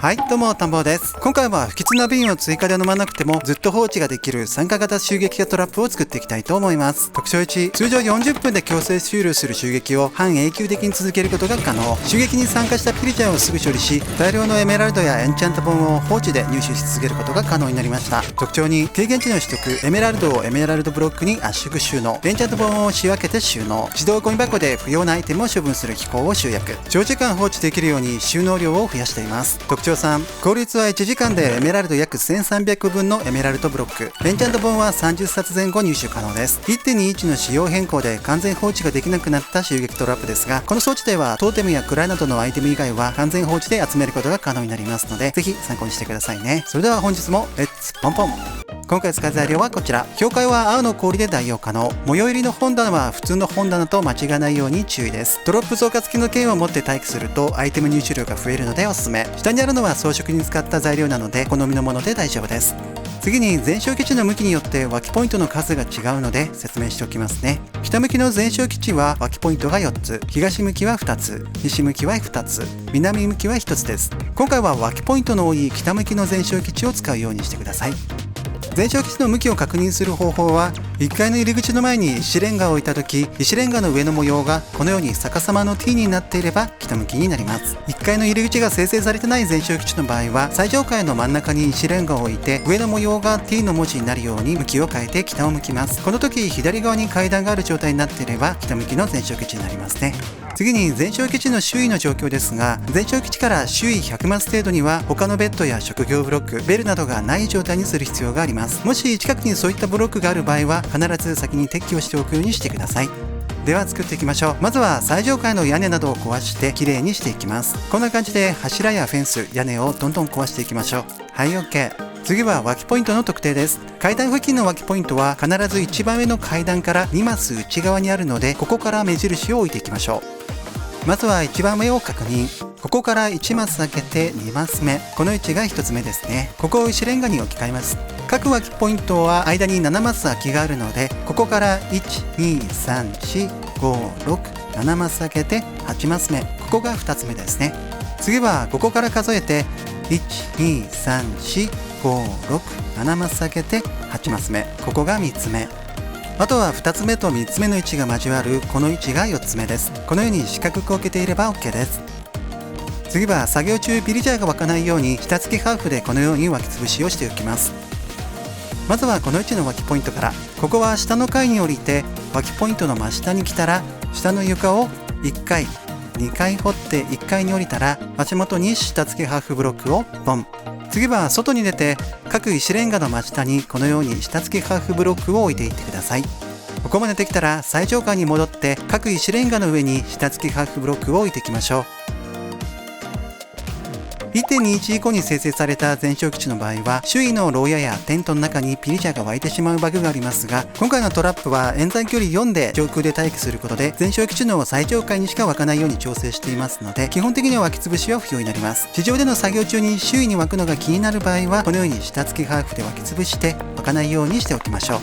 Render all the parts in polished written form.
はい、どうも田んぼです。今回は不吉な瓶を追加で飲まなくてもずっと放置ができる参加型襲撃型トラップを作っていきたいと思います。特徴1、通常40分で強制終了する襲撃を半永久的に続けることが可能。襲撃に参加したピリチャーをすぐ処理し、大量のエメラルドやエンチャント本を放置で入手し続けることが可能になりました。特徴2、経験値の取得、エメラルドをエメラルドブロックに圧縮収納、エンチャント本を仕分けて収納、自動ゴミ箱で不要なアイテムを処分する機構を集約、長時間放置できるように収納量を増やしています。特徴3、効率は1時間でエメラルド約1300個分のエメラルドブロック、エンチャント本は30冊前後入手可能です。 1.21 の仕様変更で完全放置ができなくなった襲撃トラップですが、この装置ではトーテムや位などのアイテム以外は完全放置で集めることが可能になりますので、ぜひ参考にしてくださいね。それでは本日もレッツポンポン。今回使う材料はこちら。境界は青の氷で代用可能。模様入りの本棚は普通の本棚と間違わないように注意です。ドロップ増加付きの剣を持って待機するとアイテム入手量が増えるのでおすすめ。下にあるのは装飾に使った材料なので好みのもので大丈夫です。次に全焼基地の向きによって脇ポイントの数が違うので説明しておきますね。北向きの全焼基地は脇ポイントが4つ、東向きは2つ、西向きは2つ、南向きは1つです。今回は脇ポイントの多い北向きの全焼基地を使うようにしてください。全焼基地の向きを確認する方法は、1階の入り口の前に石レンガを置いた時、石レンガの上の模様がこのように逆さまの T になっていれば北向きになります。1階の入り口が生成されてない全焼基地の場合は、最上階の真ん中に石レンガを置いて上の模様が T の文字になるように向きを変えて北を向きます。この時左側に階段がある状態になっていれば北向きの全焼基地になりますね。次に全焼基地の周囲の状況ですが、全焼基地から周囲100マス程度には他のベッドや職業ブロック、ベルなどがない状態にする必要があります。もし近くにそういったブロックがある場合は必ず先に撤去をしておくようにしてください。では作っていきましょう。まずは最上階の屋根などを壊してきれいにしていきます。こんな感じで柱やフェンス、屋根をどんどん壊していきましょう。はい、 OK。次は脇ポイントの特定です。階段付近の脇ポイントは必ず一番上の階段から2マス内側にあるので、ここから目印を置いていきましょう。まずは一番上を確認。ここから1マス開けて2マス目。この位置が1つ目ですね。ここを石レンガに置き換えます。各脇ポイントは間に7マス空きがあるので、ここから1、2、3、4、5、6、7マス開けて8マス目。ここが2つ目ですね。次はここから数えて1、2、3、4、5、6、7マス開けて8マス目。ここが3つ目。あとは2つ目と3つ目の位置が交わるこの位置が4つ目です。このように四角く置けていれば OK です。次は作業中ビリジャーが湧かないように下付きハーフでこのように湧き潰しをしておきます。まずはこの位置の湧きポイントから、ここは下の階に降りて湧きポイントの真下に来たら、下の床を1回2回掘って1階に降りたら、足元に下付きハーフブロックをボン。次は外に出て各石レンガの真下にこのように下付きハーフブロックを置いていってください。ここまでできたら最上階に戻って各石レンガの上に下付きハーフブロックを置いていきましょう。1.21 以降に生成された全焼基地の場合は、周囲の牢屋やテントの中にピリジャーが湧いてしまうバグがありますが、今回のトラップは演算距離4で上空で待機することで全焼基地の最上階にしか湧かないように調整していますので、基本的には湧き潰しは不要になります。地上での作業中に周囲に湧くのが気になる場合は、このように下付きハーフで湧き潰して湧かないようにしておきましょう。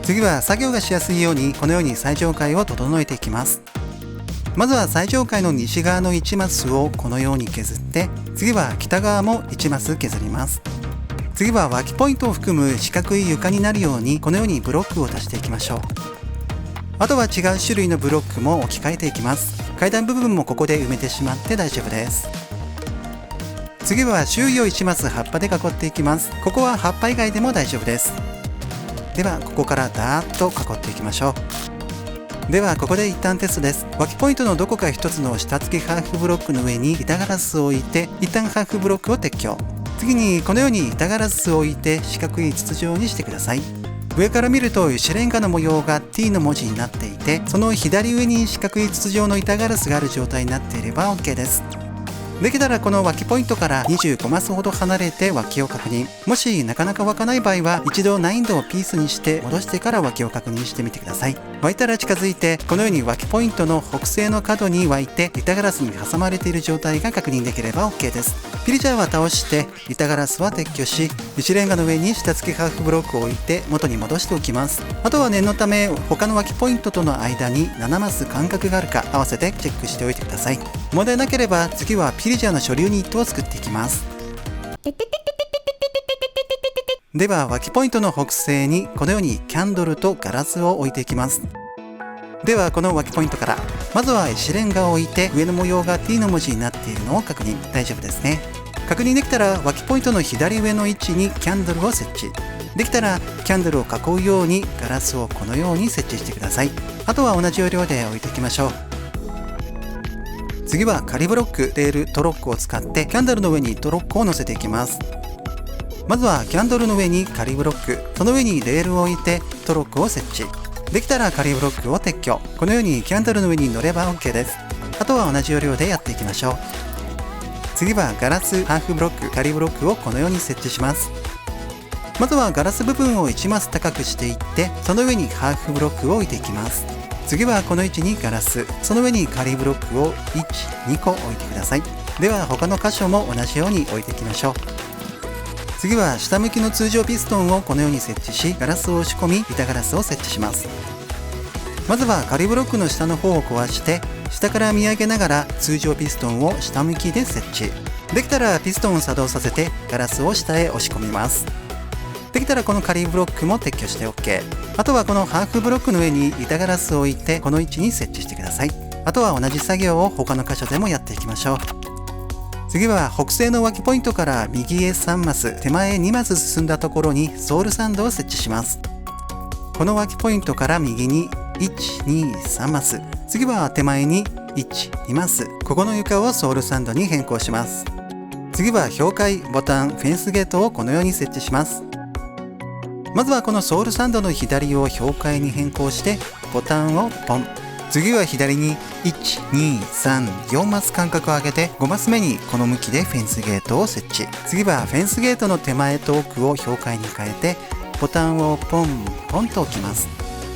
次は作業がしやすいようにこのように最上階を整えていきます。まずは最上階の西側の1マスをこのように削って、次は北側も1マス削ります。次は脇ポイントを含む四角い床になるようにこのようにブロックを足していきましょう。あとは違う種類のブロックも置き換えていきます。階段部分もここで埋めてしまって大丈夫です。次は周囲を1マス葉っぱで囲っていきます。ここは葉っぱ以外でも大丈夫です。ではここからダーッと囲っていきましょう。ではここで一旦テストです。脇ポイントのどこか一つの下付きハーフブロックの上に板ガラスを置いて、一旦ハーフブロックを撤去。次にこのように板ガラスを置いて四角い筒状にしてください。上から見ると石レンガの模様が T の文字になっていて、その左上に四角い筒状の板ガラスがある状態になっていれば OK です。できたらこの脇ポイントから25マスほど離れて脇を確認。もしなかなか湧かない場合は一度難易度をピースにして戻してから脇を確認してみてください。湧いたら近づいて、このように脇ポイントの北西の角に湧いて板ガラスに挟まれている状態が確認できれば OK です。ピルチャーは倒して板ガラスは撤去し、一レンガの上に下付きハーフブロックを置いて元に戻しておきます。あとは念のため他の脇ポイントとの間に7マス間隔があるか合わせてチェックしておいてください。問題なければ次はピルチャーの所流ニットを作っていきます。では脇ポイントの北西にこのようにキャンドルとガラスを置いていきます。ではこの脇ポイントからまずは石レンガを置いて上の模様が T の文字になっているのを確認。大丈夫ですね。確認できたら脇ポイントの左上の位置にキャンドルを設置できたらキャンドルを囲うようにガラスをこのように設置してください。あとは同じ要領で置いていきましょう。次は仮ブロック、レール、トロッコを使ってキャンドルの上にトロッコを乗せていきます。まずはキャンドルの上に仮ブロック、その上にレールを置いてトロッコを設置できたら仮ブロックを撤去。このようにキャンドルの上に乗れば OK です。あとは同じ要領でやっていきましょう。次はガラス、ハーフブロック、仮ブロックをこのように設置します。まずはガラス部分を1マス高くしていってその上にハーフブロックを置いていきます。次はこの位置にガラス、その上に仮ブロックを1、2個置いてください。では他の箇所も同じように置いていきましょう。次は下向きの通常ピストンをこのように設置しガラスを押し込み板ガラスを設置します。まずは仮ブロックの下の方を壊して下から見上げながら通常ピストンを下向きで設置できたらピストンを作動させてガラスを下へ押し込みます。できたらこの仮ブロックも撤去して OK。 あとはこのハーフブロックの上に板ガラスを置いてこの位置に設置してください。あとは同じ作業を他の箇所でもやっていきましょう。次は北西の脇ポイントから右へ3マス手前へ2マス進んだところにソールサンドを設置します。この脇ポイントから右に1、2、3マス、次は手前に1、2マス、ここの床をソールサンドに変更します。次は氷塊、ボタン、フェンスゲートをこのように設置します。まずはこのソールサンドの左を氷塊に変更してボタンをポン。次は左に1、2、3、4マス間隔を上げて5マス目にこの向きでフェンスゲートを設置。次はフェンスゲートの手前と奥を氷塊に変えてボタンをポンポンと置きます。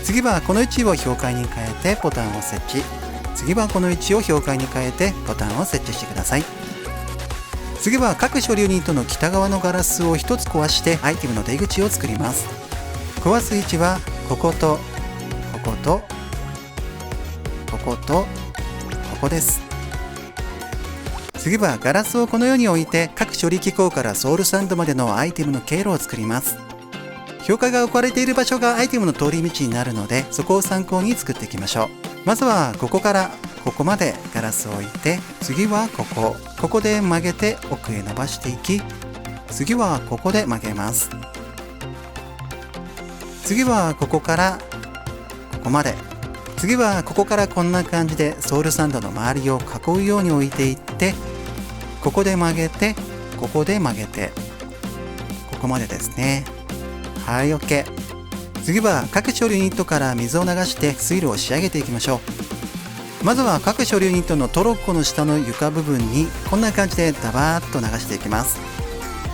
次はこの位置を氷塊に変えてボタンを設置。次はこの位置を氷塊に変えてボタンを設置してください。次は各所流ニットの北側のガラスを1つ壊してアイテムの出口を作ります。壊す位置はこことこことこことここです。次はガラスをこのように置いて各処理機構からソウルサンドまでのアイテムの経路を作ります。氷塊が置かれている場所がアイテムの通り道になるのでそこを参考に作っていきましょう。まずはここからここまでガラスを置いて次はここで曲げて奥へ伸ばしていき次はここで曲げます。次はここからここまで次はここからこんな感じでソウルサンドの周りを囲うように置いていってここで曲げてここで曲げてここまでですね。はい OK。 次は各処理ユニットから水を流して水路を仕上げていきましょう。まずは各処理ユニットのトロッコの下の床部分にこんな感じでダバーッと流していきます。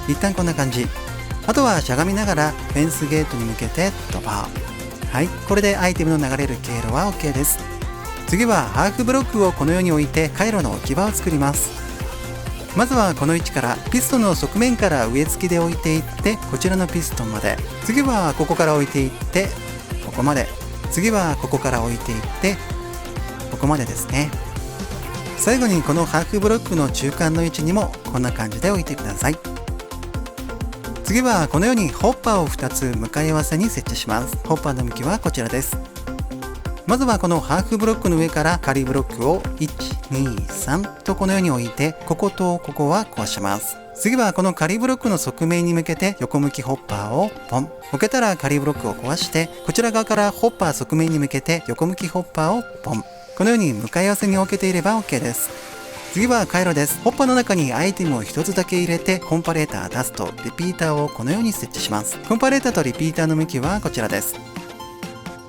一旦こんな感じ。あとはしゃがみながらフェンスゲートに向けてドバー。はい、これでアイテムの流れる経路は OK です。次はハーフブロックをこのように置いて回路の置き場を作ります。まずはこの位置からピストンの側面から上付きで置いていってこちらのピストンまで。次はここから置いていってここまで。次はここから置いていってここまでですね。最後にこのハーフブロックの中間の位置にもこんな感じで置いてください。次はこのようにホッパーを2つ向かい合わせに設置します。ホッパーの向きはこちらです。まずはこのハーフブロックの上から仮ブロックを1、2、3とこのように置いてこことここは壊します。次はこの仮ブロックの側面に向けて横向きホッパーをポン。置けたら仮ブロックを壊してこちら側からホッパー側面に向けて横向きホッパーをポン。このように向かい合わせに置けていれば OK です。次は回路です。ホッパーの中にアイテムを1つだけ入れてコンパレーター、ダスト、リピーターをこのように設置します。コンパレーターとリピーターの向きはこちらです。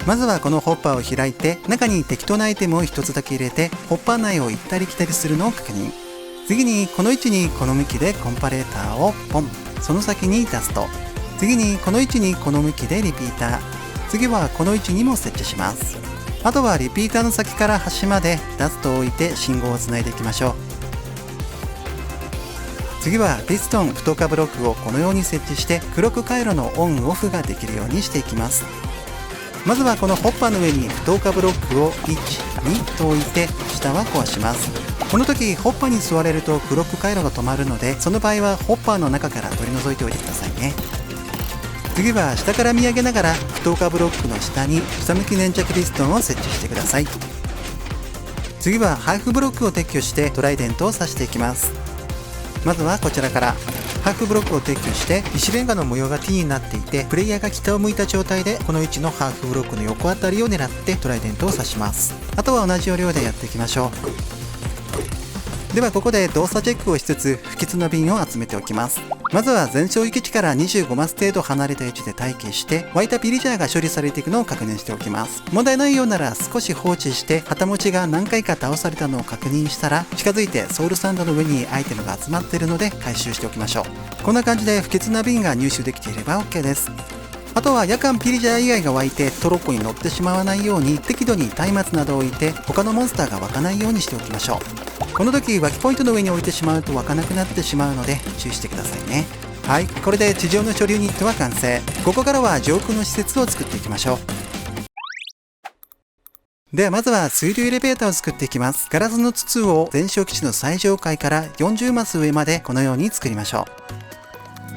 まずはこのホッパーを開いて中に適当なアイテムを1つだけ入れてホッパー内を行ったり来たりするのを確認。次にこの位置にこの向きでコンパレーターをポン、その先にダスト、次にこの位置にこの向きでリピーター、次はこの位置にも設置します。あとはリピーターの先から端までダストを置いて信号をつないでいきましょう。次はピストン不透過ブロックをこのように設置してクロック回路のオンオフができるようにしていきます。まずはこのホッパーの上に不透過ブロックを1、2と置いて下は壊します。この時ホッパーに座れるとクロック回路が止まるので、その場合はホッパーの中から取り除いておいてくださいね。次は下から見上げながら不透過ブロックの下に下向き粘着ピストンを設置してください。次はハーフブロックを撤去してトライデントを刺していきます。まずはこちらからハーフブロックを撤去して石レンガの模様が T になっていて、プレイヤーが北を向いた状態でこの位置のハーフブロックの横あたりを狙ってトライデントを刺します。あとは同じ要領でやっていきましょう。ではここで動作チェックをしつつ不吉な瓶を集めておきます。まずは全衝撃値から25マス程度離れた位置で待機して湧いたピリジャーが処理されていくのを確認しておきます。問題ないようなら少し放置して旗持ちが何回か倒されたのを確認したら近づいてソウルサンドの上にアイテムが集まっているので回収しておきましょう。こんな感じで不吉な瓶が入手できていれば OK です。あとは夜間ピリジャー以外が湧いてトロッコに乗ってしまわないように適度に松明などを置いて他のモンスターが湧かないようにしておきましょう。この時湧きポイントの上に置いてしまうと湧かなくなってしまうので注意してくださいね。はい、これで地上の処理ユニットは完成。ここからは上空の施設を作っていきましょう。ではまずは水流エレベーターを作っていきます。ガラスの筒を全焼基地の最上階から40マス上までこのように作りましょ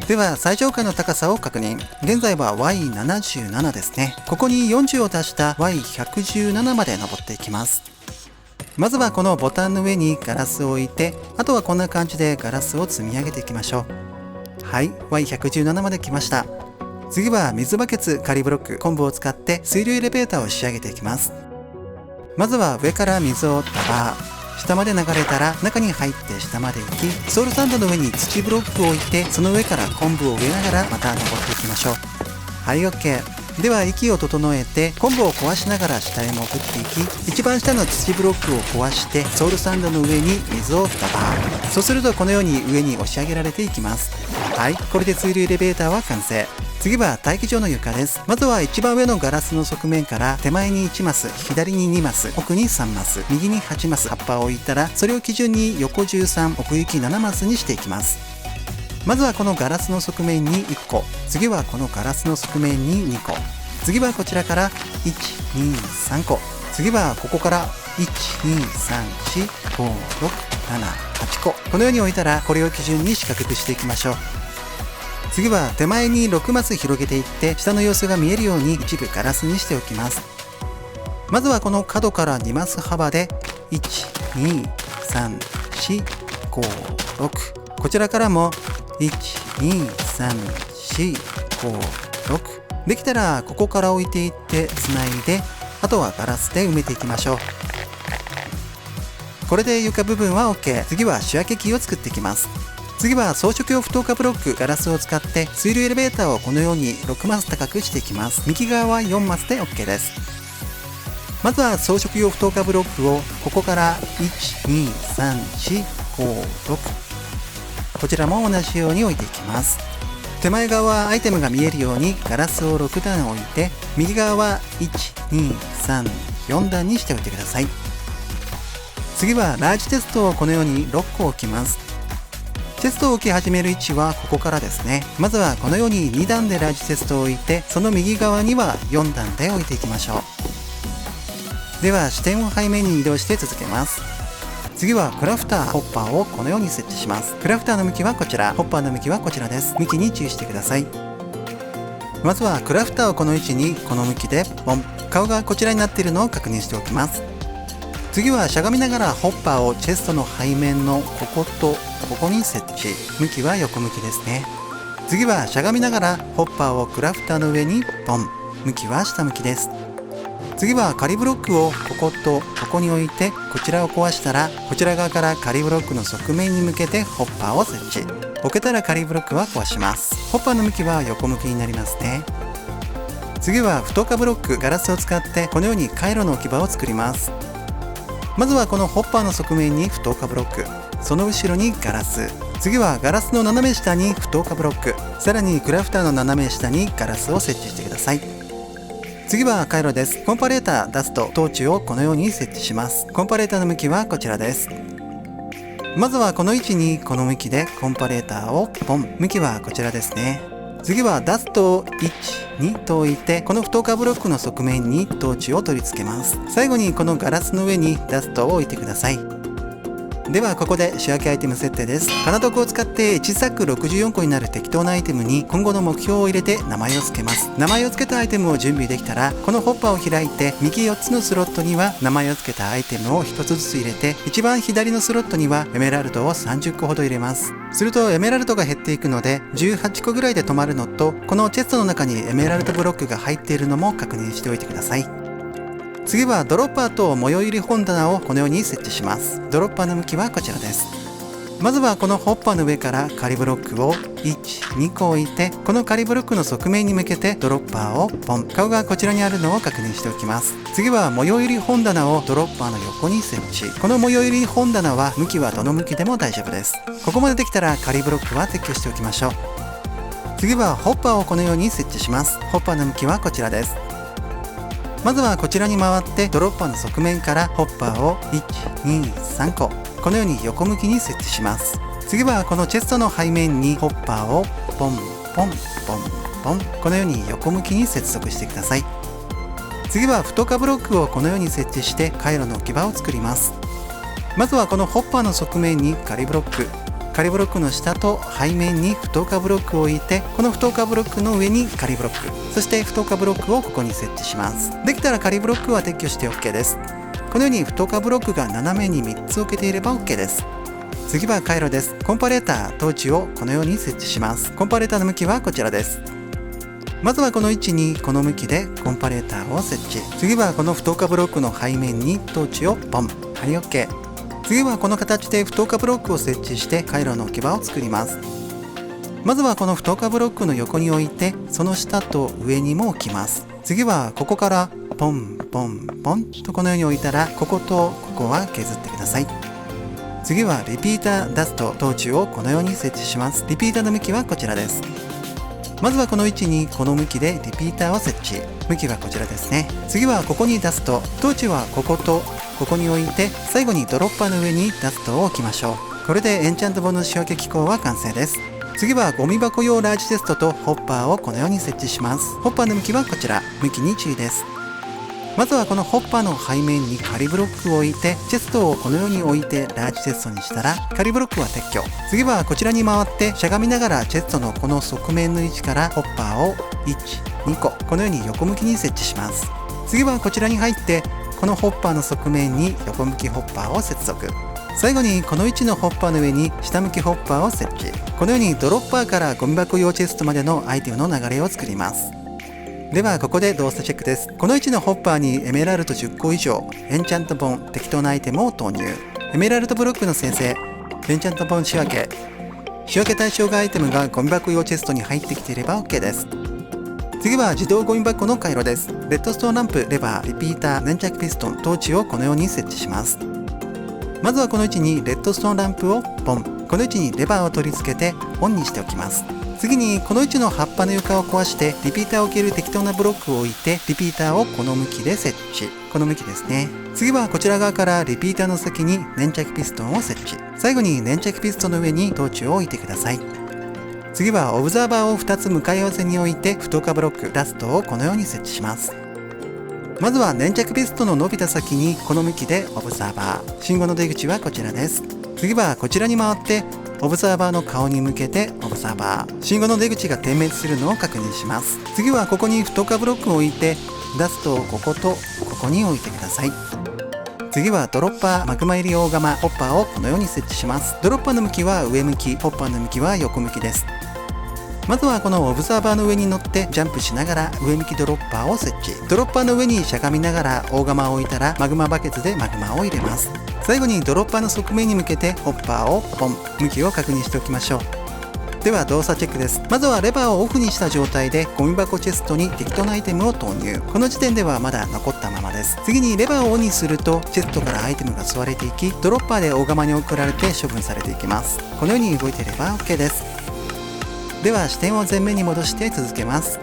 う。では最上階の高さを確認。現在は Y77 ですね。ここに40を足した Y117 まで登っていきます。まずはこのボタンの上にガラスを置いて、あとはこんな感じでガラスを積み上げていきましょう。はい、Y117 まで来ました。次は水バケツ、仮ブロック、昆布を使って水流エレベーターを仕上げていきます。まずは上から水をダバー、下まで流れたら中に入って下まで行き、ソウルサンドの上に土ブロックを置いて、その上から昆布を植えながらまた登っていきましょう。はい、OK。では息を整えて昆布を壊しながら下へ潜っていき、一番下の土ブロックを壊してソウルサンドの上に水をダバー。そうするとこのように上に押し上げられていきます。はい、これで水流エレベーターは完成。次は待機場の床です。まずは一番上のガラスの側面から手前に1マス、左に2マス、奥に3マス、右に8マス葉っぱを置いたら、それを基準に横13、奥行き7マスにしていきます。まずはこのガラスの側面に1個、次はこのガラスの側面に2個、次はこちらから1、2、3個、次はここから1、2、3、4、5、6、7、8個、このように置いたらこれを基準に四角くしていきましょう。次は手前に6マス広げていって下の様子が見えるように一部ガラスにしておきます。まずはこの角から2マス幅で1、2、3、4、5、6、こちらからも1、2、3、4、5、6、できたらここから置いていってつないで、あとはガラスで埋めていきましょう。これで床部分は OK。 次は仕分け機を作っていきます。次は装飾用不透過ブロック、ガラスを使って水流エレベーターをこのように6マス高くしていきます。右側は4マスで OK です。まずは装飾用不透過ブロックをここから1、2、3、4、5、6、こちらも同じように置いていきます。手前側はアイテムが見えるようにガラスを6段置いて、右側は1、2、3、4段にしておいてください。次はラージテストをこのように6個置きます。テストを置き始める位置はここからですね。まずはこのように2段でラージテストを置いて、その右側には4段で置いていきましょう。では視点を背面に移動して続けます。次はクラフター、ホッパーをこのように設置します。クラフターの向きはこちら、ホッパーの向きはこちらです。向きに注意してください。まずはクラフターをこの位置にこの向きでポン、顔がこちらになっているのを確認しておきます。次はしゃがみながらホッパーをチェストの背面のこことここに設置。向きは横向きですね。次はしゃがみながらホッパーをクラフターの上にポン、向きは下向きです。次は仮ブロックをこことここに置いて、こちらを壊したらこちら側から仮ブロックの側面に向けてホッパーを設置。置けたら仮ブロックは壊します。ホッパーの向きは横向きになりますね。次は不透過ブロック、ガラスを使ってこのように回路の置き場を作ります。まずはこのホッパーの側面に不透過ブロック、その後ろにガラス、次はガラスの斜め下に不透過ブロック、さらにクラフターの斜め下にガラスを設置してください。次は回路です。コンパレーター、ダスト、トーチをこのように設置します。コンパレーターの向きはこちらです。まずはこの位置にこの向きでコンパレーターをポン、向きはこちらですね。次はダストを1、2と置いて、この不透過ブロックの側面にトーチを取り付けます。最後にこのガラスの上にダストを置いてください。ではここで仕分けアイテム設定です。金徳を使って1サック64個になる適当なアイテムに今後の目標を入れて名前を付けます。名前を付けたアイテムを準備できたら、このホッパーを開いて右4つのスロットには名前を付けたアイテムを1つずつ入れて、一番左のスロットにはエメラルドを30個ほど入れます。するとエメラルドが減っていくので18個ぐらいで止まるのと、このチェストの中にエメラルドブロックが入っているのも確認しておいてください。次はドロッパーと模様入り本棚をこのように設置します。ドロッパーの向きはこちらです。まずはこのホッパーの上から仮ブロックを1、2個置いて、この仮ブロックの側面に向けてドロッパーをポン、顔がこちらにあるのを確認しておきます。次は模様入り本棚をドロッパーの横に設置。この模様入り本棚は向きはどの向きでも大丈夫です。ここまでできたら仮ブロックは撤去しておきましょう。次はホッパーをこのように設置します。ホッパーの向きはこちらです。まずはこちらに回ってドロッパーの側面からホッパーを1、2、3個このように横向きに設置します。次はこのチェストの背面にホッパーをポンポンポンポン、このように横向きに接続してください。次は太化ブロックをこのように設置して回路の置き場を作ります。まずはこのホッパーの側面に仮ブロック、仮ブロックの下と背面に不透過ブロックを置いて、この不透過ブロックの上に仮ブロック、そして不透過ブロックをここに設置します。できたら仮ブロックは撤去して OK です。このように不透過ブロックが斜めに3つ置けていれば OK です。次は回路です。コンパレーター、トーチをこのように設置します。コンパレーターの向きはこちらです。まずはこの位置にこの向きでコンパレーターを設置。次はこの不透過ブロックの背面にトーチをポン。はい、OK。次はこの形で不透過ブロックを設置して回路の置き場を作ります。まずはこの不透過ブロックの横に置いて、その下と上にも置きます。次はここからポンポンポンとこのように置いたら、こことここは削ってください。次はリピーター、ダスト、トーチをこのように設置します。リピーターの向きはこちらです。まずはこの位置にこの向きでリピーターを設置。向きはこちらですね。次はここにダスト、トーチはこことここに置いて、最後にドロッパーの上にダストを置きましょう。これでエンチャント本の仕分け機構は完成です。次はゴミ箱用ラージテストとホッパーをこのように設置します。ホッパーの向きはこちら、向きに注意です。まずはこのホッパーの背面に仮ブロックを置いて、チェストをこのように置いてラージテストにしたら、仮ブロックは撤去。次はこちらに回ってしゃがみながらチェストのこの側面の位置からホッパーを1、2個このように横向きに設置します。次はこちらに入ってこのホッパーの側面に横向きホッパーを接続。最後にこの位置のホッパーの上に下向きホッパーを設置。このようにドロッパーからゴミ箱用チェストまでのアイテムの流れを作ります。ではここで動作チェックです。この位置のホッパーにエメラルド10個以上、エンチャント本、適当なアイテムを投入。エメラルドブロックの生成、エンチャント本仕分け。仕分け対象がアイテムがゴミ箱用チェストに入ってきていれば OK です。次は自動ゴミ箱の回路です。レッドストーンランプ、レバー、リピーター、粘着ピストン、トーチをこのように設置します。まずはこの位置にレッドストーンランプをポン。この位置にレバーを取り付けてオンにしておきます。次にこの位置の葉っぱの床を壊してリピーターを置ける適当なブロックを置いて、リピーターをこの向きで設置。この向きですね。次はこちら側からリピーターの先に粘着ピストンを設置。最後に粘着ピストンの上にトーチを置いてください。次はオブザーバーを2つ向かい合わせに置いて不透過ブロック、ダストをこのように設置します。まずは粘着ピストンの伸びた先にこの向きでオブザーバー。信号の出口はこちらです。次はこちらに回ってオブザーバーの顔に向けてオブザーバー。信号の出口が点滅するのを確認します。次はここに不透過ブロックを置いてダストをこことここに置いてください。次はドロッパー、マグマ入り大釜、ホッパーをこのように設置します。ドロッパーの向きは上向き、ホッパーの向きは横向きです。まずはこのオブザーバーの上に乗ってジャンプしながら上向きドロッパーを設置。ドロッパーの上にしゃがみながら大釜を置いたらマグマバケツでマグマを入れます。最後にドロッパーの側面に向けてホッパーをポン。向きを確認しておきましょう。では動作チェックです。まずはレバーをオフにした状態でゴミ箱チェストに適当なアイテムを投入。この時点ではまだ残ったままです。です。次にレバーをオンにするとチェストからアイテムが吸われていき、ドロッパーで大釜に送られて処分されていきます。このように動いていれば OK です。では視点を前面に戻して続けます。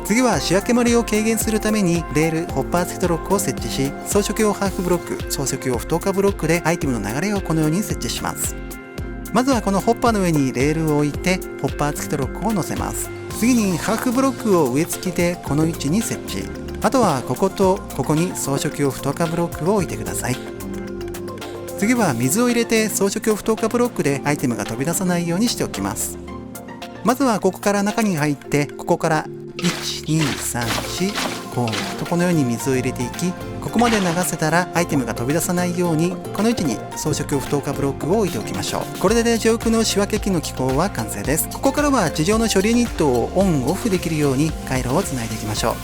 次は仕分け漏れを軽減するためにレール、ホッパー付きトロックを設置し、装飾用ハーフブロック、装飾用不透過ブロックでアイテムの流れをこのように設置します。まずはこのホッパーの上にレールを置いてホッパー付きトロックを乗せます。次にハーフブロックを上付きでこの位置に設置。あとはこことここに装飾用不透過ブロックを置いてください。次は水を入れて装飾用不透過ブロックでアイテムが飛び出さないようにしておきます。まずはここから中に入って、ここから1、2、3、4、5とこのように水を入れていき、ここまで流せたらアイテムが飛び出さないようにこの位置に装飾用不透過ブロックを置いておきましょう。これで上空の仕分け機の機構は完成です。ここからは地上の処理ユニットをオンオフできるように回路をつないでいきましょう。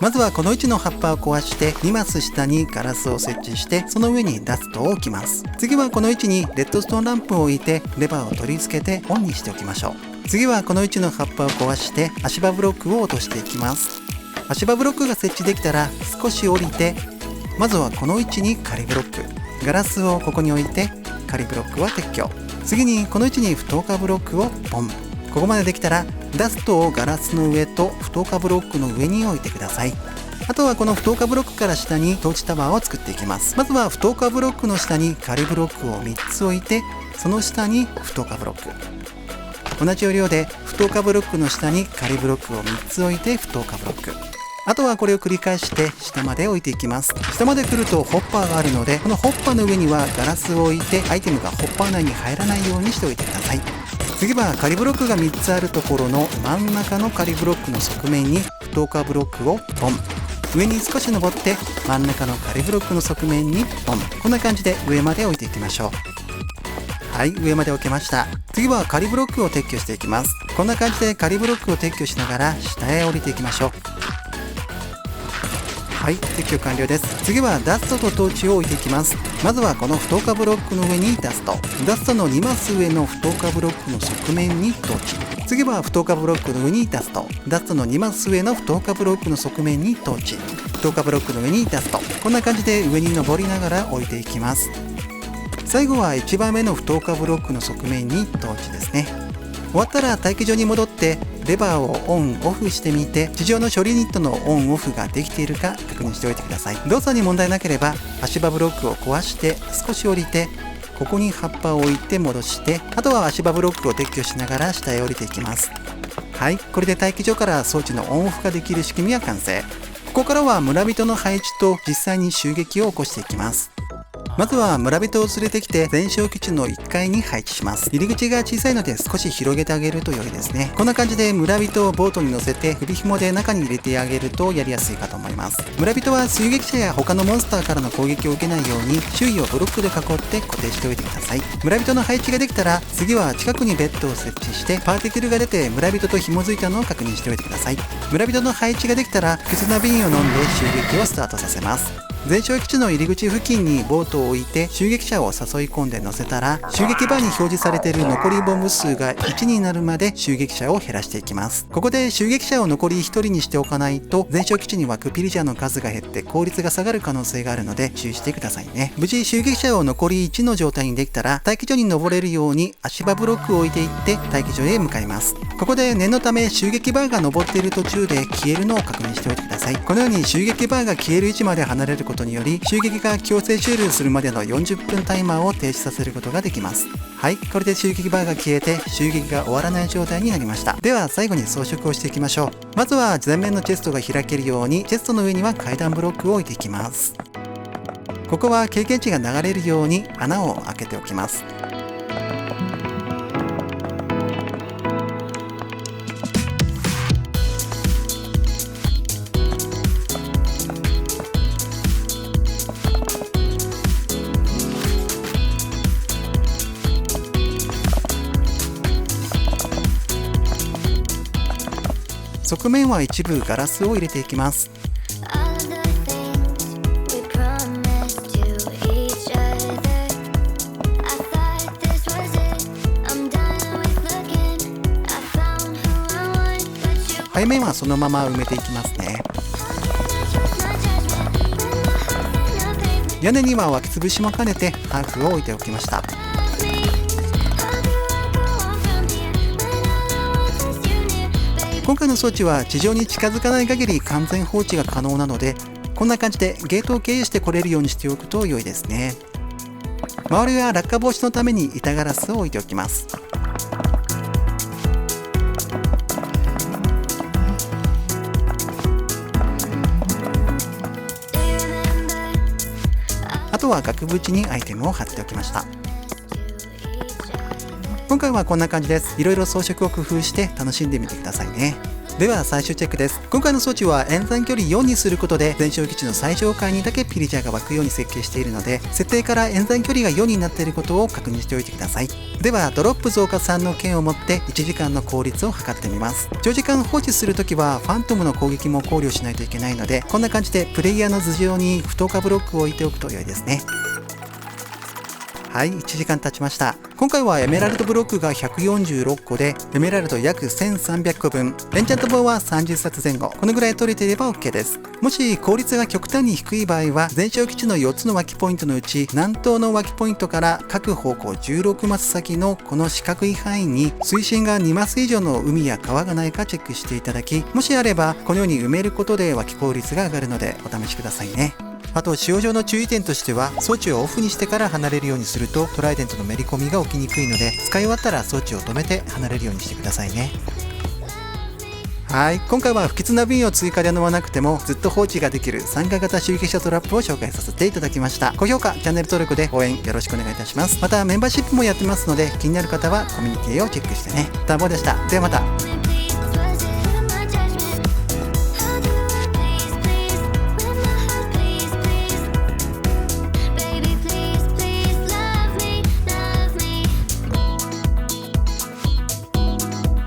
まずはこの位置の葉っぱを壊して2マス下にガラスを設置して、その上にダストを置きます。次はこの位置にレッドストーンランプを置いてレバーを取り付けてオンにしておきましょう。次はこの位置の葉っぱを壊して足場ブロックを落としていきます。足場ブロックが設置できたら少し降りて、まずはこの位置に仮ブロック、ガラスをここに置いて仮ブロックは撤去。次にこの位置に不透過ブロックをポン。ここまでできたらダストをガラスの上と不透過ブロックの上に置いてください。あとはこの不透過ブロックから下にトーチタワーを作っていきます。まずは不透過ブロックの下に仮ブロックを3つ置いて、その下に不透過ブロック、同じ要領で不透過ブロックの下に仮ブロックを3つ置いて不透過ブロック、あとはこれを繰り返して下まで置いていきます。下まで来るとホッパーがあるので、このホッパーの上にはガラスを置いてアイテムがホッパー内に入らないようにしておいてください。次は仮ブロックが3つあるところの真ん中の仮ブロックの側面に不透過ブロックをポン。上に少し登って真ん中の仮ブロックの側面にポン。こんな感じで上まで置いていきましょう。はい、上まで置けました。次は仮ブロックを撤去していきます。こんな感じで仮ブロックを撤去しながら下へ降りていきましょう。はい、撤去完了です。次はダストとトーチを置いていきます。まずはこの不透過ブロックの上にダストの2マス上の不透過ブロックの側面にトーチ。次は不透過ブロックの上にダストの2マス上の不透過ブロックの側面にトーチ。不透過ブロックの上にダスト。こんな感じで上に登りながら置いていきます。最後は1番目の不透過ブロックの側面にトーチですね。終わったら待機場に戻ってレバーをオンオフしてみて、地上の処理ユニットのオンオフができているか確認しておいてください。動作に問題なければ足場ブロックを壊して少し降りて、ここに葉っぱを置いて戻して、あとは足場ブロックを撤去しながら下へ降りていきます。はい、これで待機場から装置のオンオフができる仕組みは完成。ここからは村人の配置と実際に襲撃を起こしていきます。まずは村人を連れてきて全焼基地の1階に配置します。入り口が小さいので少し広げてあげると良いですね。こんな感じで村人をボートに乗せて首紐で中に入れてあげるとやりやすいかと思います。村人は襲撃者や他のモンスターからの攻撃を受けないように周囲をブロックで囲って固定しておいてください。村人の配置ができたら次は近くにベッドを設置してパーティクルが出て村人と紐づいたのを確認しておいてください。村人の配置ができたら不吉な瓶を飲んで襲撃をスタートさせます。全焼基地の入り口付近にボートを置いて襲撃者を誘い込んで乗せたら、襲撃バーに表示されている残りボム数が1になるまで襲撃者を減らしていきます。ここで襲撃者を残り1人にしておかないと全焼基地に湧くピリジャーの数が減って効率が下がる可能性があるので注意してくださいね。無事襲撃者を残り1の状態にできたら待機所に登れるように足場ブロックを置いていって待機所へ向かいます。ここで念のため襲撃バーが登っている途中で消えるのを確認しておいてください。このように襲撃バーが消える位置まで離れることにより襲撃が強制終了するまでの40分タイマーを停止させることができます。はい、これで襲撃バーが消えて襲撃が終わらない状態になりました。では最後に装飾をしていきましょう。まずは前面のチェストが開けるようにチェストの上には階段ブロックを置いていきます。ここは経験値が流れるように穴を開けておきます。側面は一部ガラスを入れていきます。背面はそのまま埋めていきますね。屋根には湧き潰しも兼ねてハーフを置いておきました。今回の装置は地上に近づかない限り完全放置が可能なので、こんな感じでゲートを経由して来れるようにしておくと良いですね。周りは落下防止のために板ガラスを置いておきます。あとは額縁にアイテムを貼っておきました。今回はこんな感じです。いろいろ装飾を工夫して楽しんでみてくださいね。では最終チェックです。今回の装置は演算距離4にすることで全焼基地の最上階にだけピリジャーが湧くように設計しているので、設定から演算距離が4になっていることを確認しておいてください。ではドロップ増加3の剣を持って1時間の効率を測ってみます。長時間放置するときはファントムの攻撃も考慮しないといけないので、こんな感じでプレイヤーの頭上に不透過ブロックを置いておくと良いですね。はい、1時間経ちました。今回はエメラルドブロックが146個で、エメラルド約1300個分、エンチャント棒は30冊前後、このぐらい取れていれば OK です。もし効率が極端に低い場合は、全焼基地の4つの脇ポイントのうち、南東の脇ポイントから各方向16マス先のこの四角い範囲に、水深が2マス以上の海や川がないかチェックしていただき、もしあれば、このように埋めることで脇効率が上がるので、お試しくださいね。あと使用上の注意点としては、装置をオフにしてから離れるようにするとトライデントのめり込みが起きにくいので、使い終わったら装置を止めて離れるようにしてくださいね。はい、今回は不吉な瓶を追加で飲まなくてもずっと放置ができる参加型襲撃者トラップを紹介させていただきました。高評価、チャンネル登録で応援よろしくお願いいたします。またメンバーシップもやってますので、気になる方はコミュニティをチェックしてね。ターボーでした。ではまた。